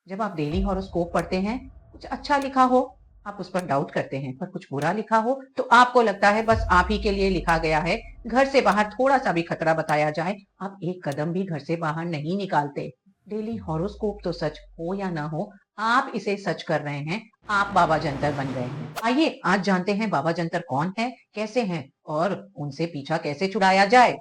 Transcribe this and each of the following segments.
जब आप daily horoscope पढ़ते हैं, कुछ अच्छा लिखा हो, आप उस पर डाउट करते हैं, पर कुछ बुरा लिखा हो तो आपको लगता है बस आप ही के लिए लिखा गया है। घर से बाहर थोड़ा सा भी खतरा बताया जाए, आप एक कदम भी घर से बाहर नहीं निकालते। डेली हॉरोस्कोप तो सच हो या ना हो, आप इसे सच कर रहे हैं। आप बाबा जंतर बन गए हैं। आइए आज जानते हैं बाबा जंतर कौन है, कैसे हैं और उनसे पीछा कैसे छुड़ाया जाए।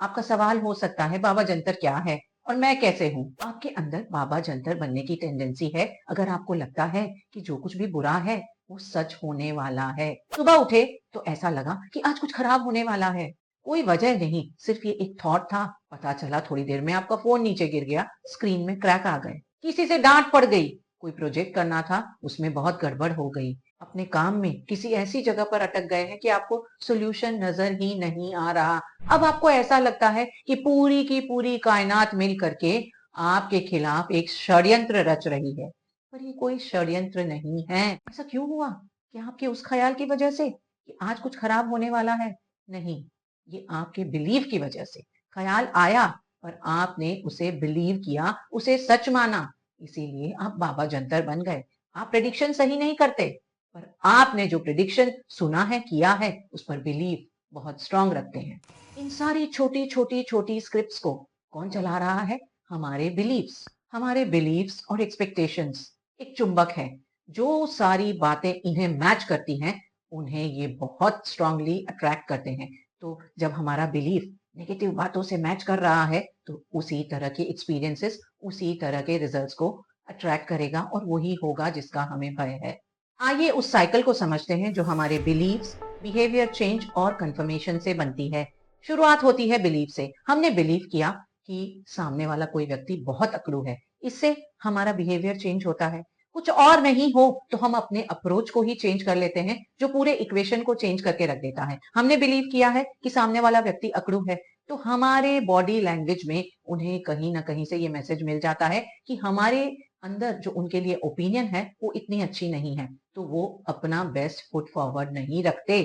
आपका सवाल हो सकता है बाबा जंतर क्या है और मैं कैसे हूँ। आपके अंदर बाबा जंतर बनने की टेंडेंसी है। अगर आपको लगता है कि जो कुछ भी बुरा है वो सच होने वाला है। सुबह उठे तो ऐसा लगा कि आज कुछ खराब होने वाला है। कोई वजह नहीं, सिर्फ ये एक थॉट था। पता चला थोड़ी देर में आपका फोन नीचे गिर गया, स्क्रीन में क्रैक आ गए, किसी से डांट पड़ गई, कोई प्रोजेक्ट करना था उसमें बहुत गड़बड़ हो गई, अपने काम में किसी ऐसी जगह पर अटक गए हैं कि आपको सोल्यूशन नजर ही नहीं आ रहा। अब आपको ऐसा लगता है कि पूरी की पूरी कायनात मिल करके आपके खिलाफ एक षड्यंत्र रच रही है, पर ये कोई षड्यंत्र नहीं है। ऐसा क्यों हुआ? क्या आपके उस ख्याल की वजह से कि आज कुछ खराब होने वाला है? नहीं, ये आपके बिलीव की वजह से। ख्याल आया पर आपने उसे बिलीव किया, उसे सच माना, इसीलिए आप बाबा जंतर बन गए। आप प्रेडिक्शन सही नहीं करते, पर आपने जो प्रेडिक्शन सुना है, किया है, उस पर बिलीव बहुत स्ट्रांग रखते हैं। इन सारी छोटी छोटी छोटी स्क्रिप्ट्स को कौन चला रहा है? हमारे बिलीव्स। हमारे बिलीव्स और एक्सपेक्टेशंस एक चुंबक है। जो सारी बातें इन्हें मैच करती हैं, उन्हें ये बहुत स्ट्रांगली अट्रैक्ट करते हैं। तो जब हमारा बिलीफ नेगेटिव बातों से मैच कर रहा है तो उसी तरह के एक्सपीरियंसेस, उसी तरह के रिजल्ट्स को अट्रैक्ट करेगा और वही होगा जिसका हमें भय है। आइए उस साइकिल को समझते हैं जो हमारे बिलीव्स, बिहेवियर चेंज और कंफर्मेशन से बनती है। शुरुआत होती है बिलीव से। हमने बिलीव किया कि सामने वाला कोई व्यक्ति बहुत अकड़ू है, इससे हमारा बिहेवियर चेंज होता है। कुछ और नहीं हो तो हम अपने अप्रोच को ही चेंज कर लेते हैं, जो पूरे इक्वेशन को चेंज करके रख देता है। हमने बिलीव किया है कि सामने वाला व्यक्ति अकड़ू है, तो हमारे बॉडी लैंग्वेज में उन्हें कहीं ना कहीं से ये मैसेज मिल जाता है कि हमारे अंदर जो उनके लिए ओपिनियन है वो इतनी अच्छी नहीं है, तो वो अपना बेस्ट फुट फॉरवर्ड नहीं रखते,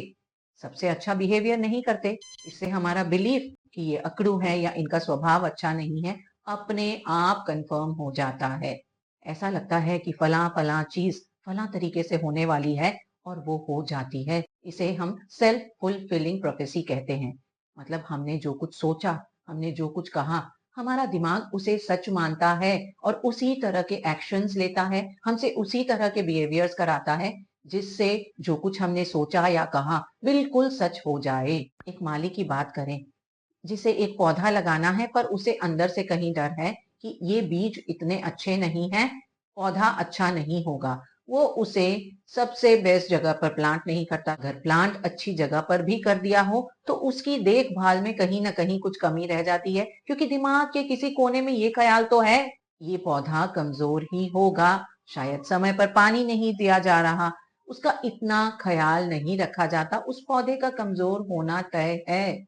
सबसे अच्छा बिहेवियर नहीं करते। इससे हमारा बिलीफ कि ये अकड़ू है या इनका स्वभाव अच्छा नहीं है अपने आप कंफर्म हो जाता है। ऐसा लगता है कि फला फला चीज फला तरीके से होने वाली है और वो हो जाती है। इसे हम सेल्फ फुलफिलिंग प्रोफेसी कहते हैं। मतलब हमने जो कुछ सोचा, हमने जो कुछ कहा, हमारा दिमाग उसे सच मानता है और उसी तरह के एक्शंस लेता है, हमसे उसी तरह के बिहेवियर्स कराता है, जिससे जो कुछ हमने सोचा या कहा बिल्कुल सच हो जाए। एक माली की बात करें, जिसे एक पौधा लगाना है पर उसे अंदर से कहीं डर है कि ये बीज इतने अच्छे नहीं हैं, पौधा अच्छा नहीं होगा। वो उसे सबसे बेस्ट जगह पर प्लांट नहीं करता। अगर प्लांट अच्छी जगह पर भी कर दिया हो तो उसकी देखभाल में कहीं ना कहीं कुछ कमी रह जाती है, क्योंकि दिमाग के किसी कोने में ये ख्याल तो है ये पौधा कमजोर ही होगा, शायद समय पर पानी नहीं दिया जा रहा, उसका इतना ख्याल नहीं रखा जाता, उस पौधे का कमजोर होना तय है।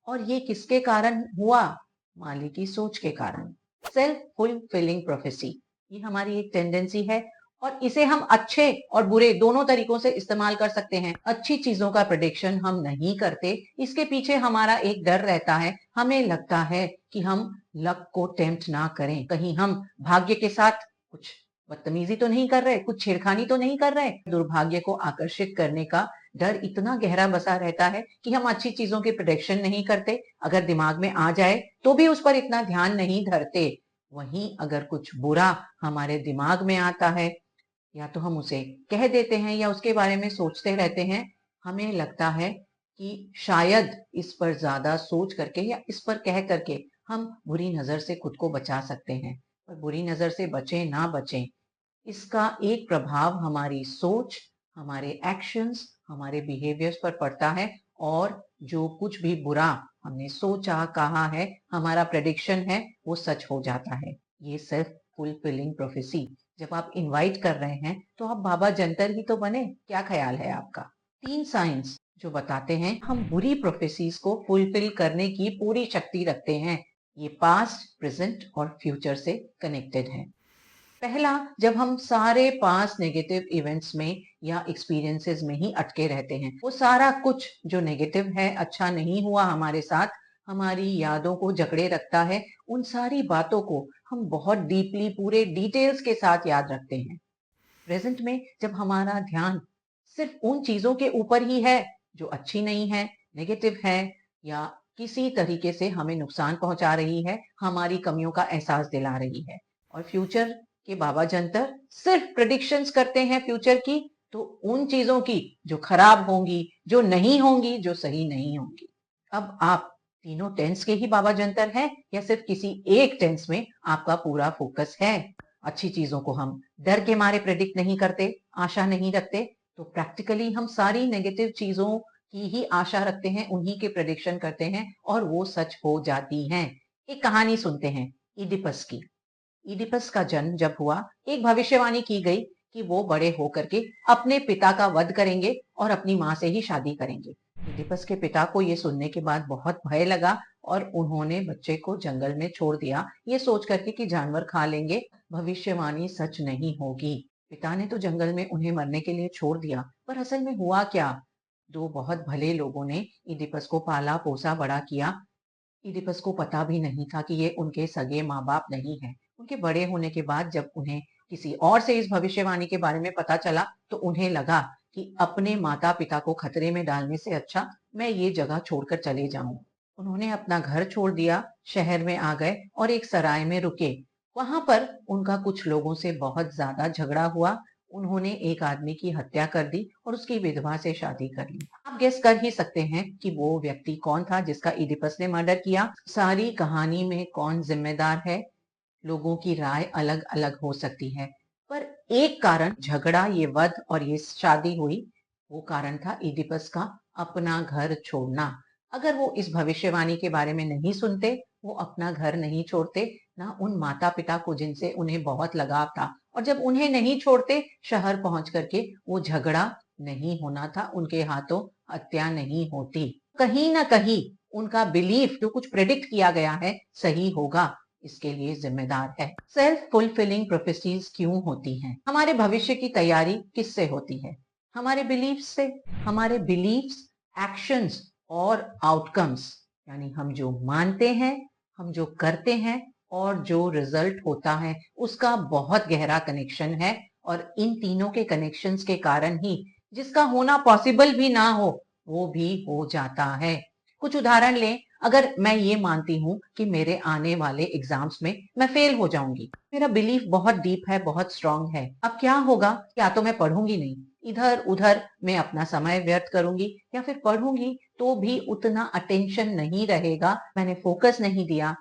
और ये किसके कारण हुआ? माली की सोच के कारण। सेल्फ फुलफिलिंग प्रोफेसी, ये हमारी एक टेंडेंसी है और इसे हम अच्छे और बुरे दोनों तरीकों से इस्तेमाल कर सकते हैं। अच्छी चीजों का प्रेडिक्शन हम नहीं करते, इसके पीछे हमारा एक डर रहता है। हमें लगता है कि हम लक को टेम्प्ट ना करें, कहीं हम भाग्य के साथ कुछ बदतमीजी तो नहीं कर रहे, कुछ छेड़खानी तो नहीं कर रहे। दुर्भाग्य को आकर्षित करने का डर इतना गहरा बसा रहता है कि हम अच्छी चीजों की प्रेडिक्शन नहीं करते। अगर दिमाग में आ जाए तो भी उस पर इतना ध्यान नहीं धरते। वहीं अगर कुछ बुरा हमारे दिमाग में आता है, या तो हम उसे कह देते हैं या उसके बारे में सोचते रहते हैं। हमें लगता है कि शायद इस पर ज्यादा सोच करके या इस पर कह करके हम बुरी नजर से खुद को बचा सकते हैं। पर बुरी नजर से बचे ना बचें, इसका एक प्रभाव हमारी सोच, हमारे एक्शंस, हमारे बिहेवियर्स पर पड़ता है। और जो कुछ भी बुरा हमने सोचा, कहा है, हमारा प्रेडिक्शन है, वो सच हो जाता है। ये सेल्फ फुलफिलिंग प्रोफेसी। जब आप इनवाइट कर रहे हैं तो आप बाबा जंतर ही तो बने। क्या ख्याल है आपका? 3 साइंस जो बताते हैं हम बुरी प्रोफेसीज को फुलफिल करने की पूरी शक्ति रखते हैं। ये पास्ट, प्रेजेंट और फ्यूचर से कनेक्टेड है। पहला, जब हम सारे पास नेगेटिव इवेंट्स में या एक्सपीरियंसेस में ही अटके रहते हैं, वो सारा कुछ जो नेगेटिव है, अच्छा नहीं हुआ हमारे साथ, हमारी यादों को जकड़े रखता है। उन सारी बातों को हम बहुत डीपली पूरे डिटेल्स के साथ याद रखते हैं। प्रेजेंट में जब हमारा ध्यान सिर्फ उन चीजों के ऊपर ही है जो अच्छी नहीं है, नेगेटिव है या किसी तरीके से हमें नुकसान पहुंचा रही है, हमारी कमियों का एहसास दिला रही है, और फ्यूचर के बाबा जंतर सिर्फ प्रिडिक्शंस करते हैं फ्यूचर की, तो उन चीजों की जो खराब होंगी, जो नहीं होंगी, जो सही नहीं होंगी। अब आप तीनों टेंस के ही बाबा जंतर हैं या सिर्फ किसी एक टेंस में आपका पूरा फोकस है? अच्छी चीजों को हम डर के मारे प्रेडिक्ट नहीं करते, आशा नहीं रखते, तो प्रैक्टिकली हम सारी नेगेटिव चीजों की ही आशा रखते हैं, उन्हीं के प्रेडिक्शन करते हैं और वो सच हो जाती हैं। एक कहानी सुनते हैं इडिपस की। इडिपस का जन्म जब हुआ, एक भविष्यवाणी की गई कि वो बड़े होकर के अपने पिता का वध करेंगे और अपनी मां से ही शादी करेंगे। इडिपस के पिता को ये सुनने के बाद बहुत भय लगा और उन्होंने बच्चे को जंगल में छोड़ दिया, ये सोच करके कि जानवर खा लेंगे, भविष्यवाणी सच नहीं होगी। पिता ने तो जंगल में उन्हें मरने के लिए छोड़ दिया, पर असल में हुआ क्या? दो बहुत भले लोगों ने इडिपस को पाला पोसा बड़ा किया। इडिपस को पता भी नहीं था कि ये उनके सगे माँ बाप नहीं है। उनके बड़े होने के बाद जब उन्हें किसी और से इस भविष्यवाणी के बारे में पता चला, तो उन्हें लगा कि अपने माता पिता को खतरे में डालने से अच्छा मैं ये जगह छोड़कर चले जाऊं। उन्होंने अपना घर छोड़ दिया, शहर में आ गए और एक सराय में रुके। वहां पर उनका कुछ लोगों से बहुत ज्यादा झगड़ा हुआ। उन्होंने एक आदमी की हत्या कर दी और उसकी विधवा से शादी कर ली। आप गेस कर ही सकते हैं कि वो व्यक्ति कौन था जिसका इडिपस ने मर्डर किया। सारी कहानी में कौन जिम्मेदार है? लोगों की राय अलग अलग हो सकती है, पर एक कारण झगड़ा, ये वध और ये शादी हुई, वो कारण था इडिपस का अपना घर छोड़ना। अगर वो इस भविष्यवाणी के बारे में नहीं सुनते, वो अपना घर नहीं छोड़ते, ना उन माता पिता को जिनसे उन्हें बहुत लगाव था, और जब उन्हें नहीं छोड़ते शहर पहुंच करके वो झगड़ा नहीं होना था, उनके हाथों हत्या नहीं होती। कहीं ना कहीं उनका बिलीफ जो कुछ प्रेडिक्ट किया गया है सही होगा, इसके लिए जिम्मेदार है। सेल्फ फुलफिलिंग प्रोफेसीज क्यों होती हैं? हमारे भविष्य की तैयारी किससे होती है? हमारे बिलीफ से। हमारे बिलीफ्स, एक्शंस और आउटकम्स, यानी हम जो मानते हैं, हम जो करते हैं और जो रिजल्ट होता है, उसका बहुत गहरा कनेक्शन है। और इन तीनों के कनेक्शंस के कारण ही जिसका होना पॉसिबल भी ना हो, वो भी हो जाता है। कुछ उदाहरण लें। अगर मैं ये मानती हूँ कि मेरे आने वाले एग्जाम्स में मैं फेल हो जाऊंगी, मेरा बिलीफ बहुत डीप है, बहुत स्ट्रांग है, अब क्या होगा? या तो मैं पढ़ूंगी नहीं, इधर उधर मैं अपना समय व्यर्थ करूंगी, या फिर पढ़ूंगी तो भी उतना अटेंशन नहीं रहेगा, मैंने फोकस नहीं दिया,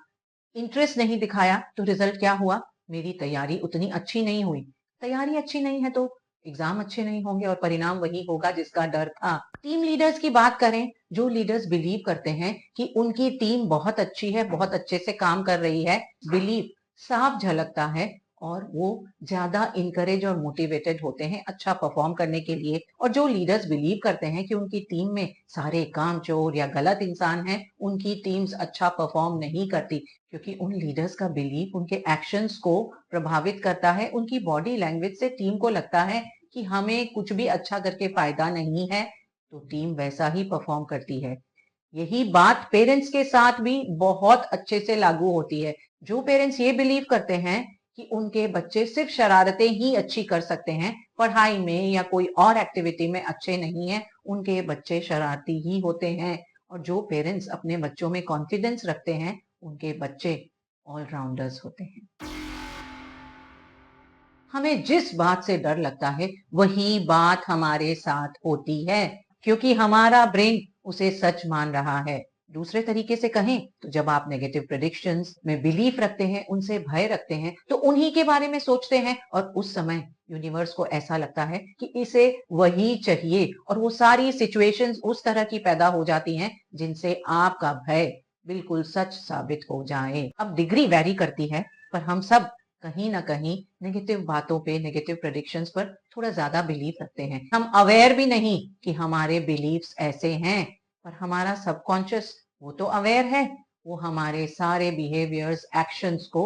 इंटरेस्ट नहीं दिखाया, तो रिजल्ट क्या हुआ? मेरी तैयारी उतनी अच्छी नहीं हुई। तैयारी अच्छी नहीं है तो एग्जाम अच्छे नहीं होंगे और परिणाम वही होगा जिसका डर था। टीम लीडर्स की बात करें, जो लीडर्स बिलीव करते हैं कि उनकी टीम बहुत अच्छी है, बहुत अच्छे से काम कर रही है, बिलीव साफ झलकता है और वो ज्यादा इंकरेज और मोटिवेटेड होते हैं अच्छा परफॉर्म करने के लिए। और जो लीडर्स बिलीव करते हैं कि उनकी टीम में सारे कामचोर या गलत इंसान हैं, उनकी टीम्स अच्छा परफॉर्म नहीं करती, क्योंकि उन लीडर्स का बिलीफ उनके एक्शंस को प्रभावित करता है। उनकी बॉडी लैंग्वेज से टीम को लगता है कि हमें कुछ भी अच्छा करके फायदा नहीं है, तो टीम वैसा ही परफॉर्म करती है। यही बात पेरेंट्स के साथ भी बहुत अच्छे से लागू होती है। जो पेरेंट्स ये बिलीव करते हैं कि उनके बच्चे सिर्फ शरारतें ही अच्छी कर सकते हैं, पढ़ाई में या कोई और एक्टिविटी में अच्छे नहीं है, उनके बच्चे शरारती ही होते हैं। और जो पेरेंट्स अपने बच्चों में कॉन्फिडेंस रखते हैं, उनके बच्चे ऑलराउंडर्स होते हैं। हमें जिस बात से डर लगता है वही बात हमारे साथ होती है, क्योंकि हमारा ब्रेन उसे सच मान रहा है। दूसरे तरीके से कहें तो जब आप नेगेटिव प्रेडिक्शंस में बिलीफ रखते हैं, उनसे भय रखते हैं, तो उन्हीं के बारे में सोचते हैं और उस समय यूनिवर्स को ऐसा लगता है कि इसे वही चाहिए, और वो सारी सिचुएशंस उस तरह की पैदा हो जाती हैं जिनसे आपका भय बिल्कुल सच साबित हो जाए। अब डिग्री वैरी करती है, पर हम सब कहीं ना कहीं नेगेटिव बातों पे, नेगेटिव प्रेडिक्शंस पर थोड़ा ज्यादा बिलीव रखते हैं। हम अवेयर भी नहीं कि हमारे बिलीव्स ऐसे हैं, पर हमारा सबकॉन्शियस वो तो अवेयर है, वो हमारे सारे बिहेवियर्स, एक्शंस को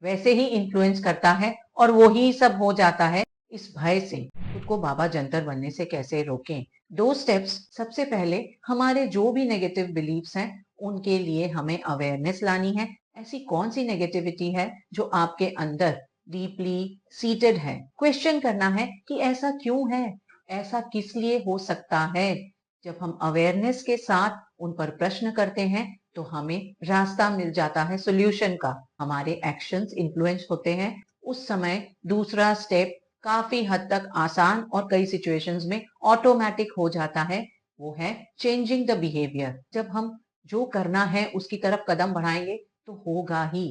वैसे ही इन्फ्लुएंस करता है और वो ही सब हो जाता है। इस भय से खुद को बाबा जंतर बनने से कैसे रोकें? 2 स्टेप्स। सबसे पहले हमारे जो भी नेगेटिव बिलीव्स हैं उनके लिए हमें अवेयरनेस लानी है। ऐसी कौन सी नेगेटिविटी है जो आपके अंदर डीपली सीटेड है। क्वेश्चन करना है कि ऐसा क्यों है, ऐसा किस लिए हो सकता है। जब हम अवेयरनेस के साथ उन पर प्रश्न करते हैं तो हमें रास्ता मिल जाता है सॉल्यूशन का। हमारे एक्शंस इन्फ्लुएंस होते हैं। उस समय दूसरा स्टेप काफी हद तक आसान और कई सिचुएशंस में ऑटोमेटिक हो जाता है। वो है चेंजिंग द बिहेवियर। जब हम जो करना है उसकी तरफ कदम बढ़ाएंगे तो होगा ही,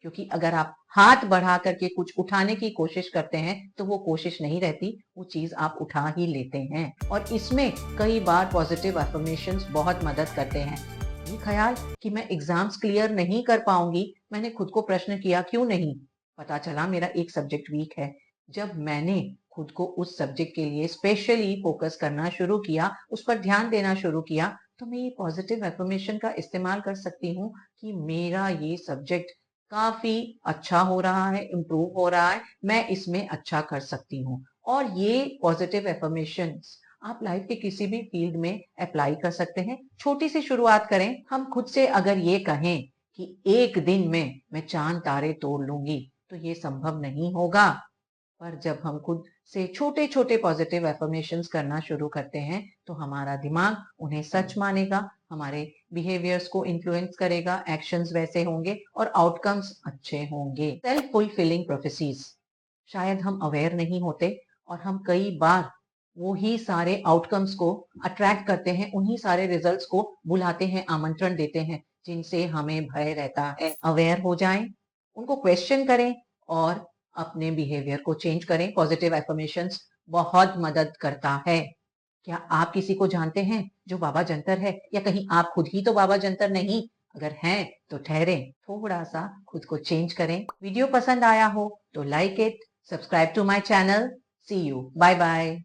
क्योंकि अगर आप हाथ बढ़ा करके कुछ उठाने की कोशिश करते हैं तो वो कोशिश नहीं रहती, वो चीज आप उठा ही लेते हैं। और इसमें कई बार पॉजिटिव अफर्मेशंस बहुत मदद करते हैं। ये ख्याल कि मैं एग्जाम्स क्लियर नहीं कर पाऊंगी, मैंने खुद को प्रश्न किया क्यों नहीं। पता चला मेरा एक सब्जेक्ट वीक है। जब मैंने खुद को उस सब्जेक्ट के लिए स्पेशली फोकस करना शुरू किया, उस पर ध्यान देना शुरू किया, तो मैं ये पॉजिटिव अफर्मेशन का इस्तेमाल कर सकती हूँ कि मेरा ये सब्जेक्ट काफी अच्छा हो रहा है, इम्प्रूव हो रहा है, मैं इसमें अच्छा कर सकती हूँ। और ये पॉजिटिव एफर्मेशंस आप लाइफ के किसी भी फील्ड में अप्लाई कर सकते हैं। छोटी सी शुरुआत करें। हम खुद से अगर ये कहें कि एक दिन में मैं चांद तारे तोड़ लूंगी, तो ये संभव नहीं होगा। पर जब हम खुद से छोटे छोटे पॉजिटिव एफर्मेशंस करना शुरू करते हैं तो हमारा दिमाग उन्हें सच मानेगा, हमारे बिहेवियर्स को इन्फ्लुएंस करेगा, एक्शंस वैसे होंगे और आउटकम्स अच्छे होंगे। Self fulfilling prophecies. शायद हम अवेयर नहीं होते और हम कई बार वो ही सारे आउटकम्स को अट्रैक्ट करते हैं, उन्हीं सारे रिजल्ट्स को बुलाते हैं, आमंत्रण देते हैं जिनसे हमें भय रहता है। अवेयर हो जाएं, उनको क्वेश्चन करें और अपने बिहेवियर को चेंज करें। पॉजिटिव एफर्मेशंस बहुत मदद करता है। क्या आप किसी को जानते हैं जो बाबा जंतर है, या कहीं आप खुद ही तो बाबा जंतर नहीं? अगर हैं तो ठहरे, थोड़ा सा खुद को चेंज करें। वीडियो पसंद आया हो तो like it, subscribe to my channel. See you, bye bye.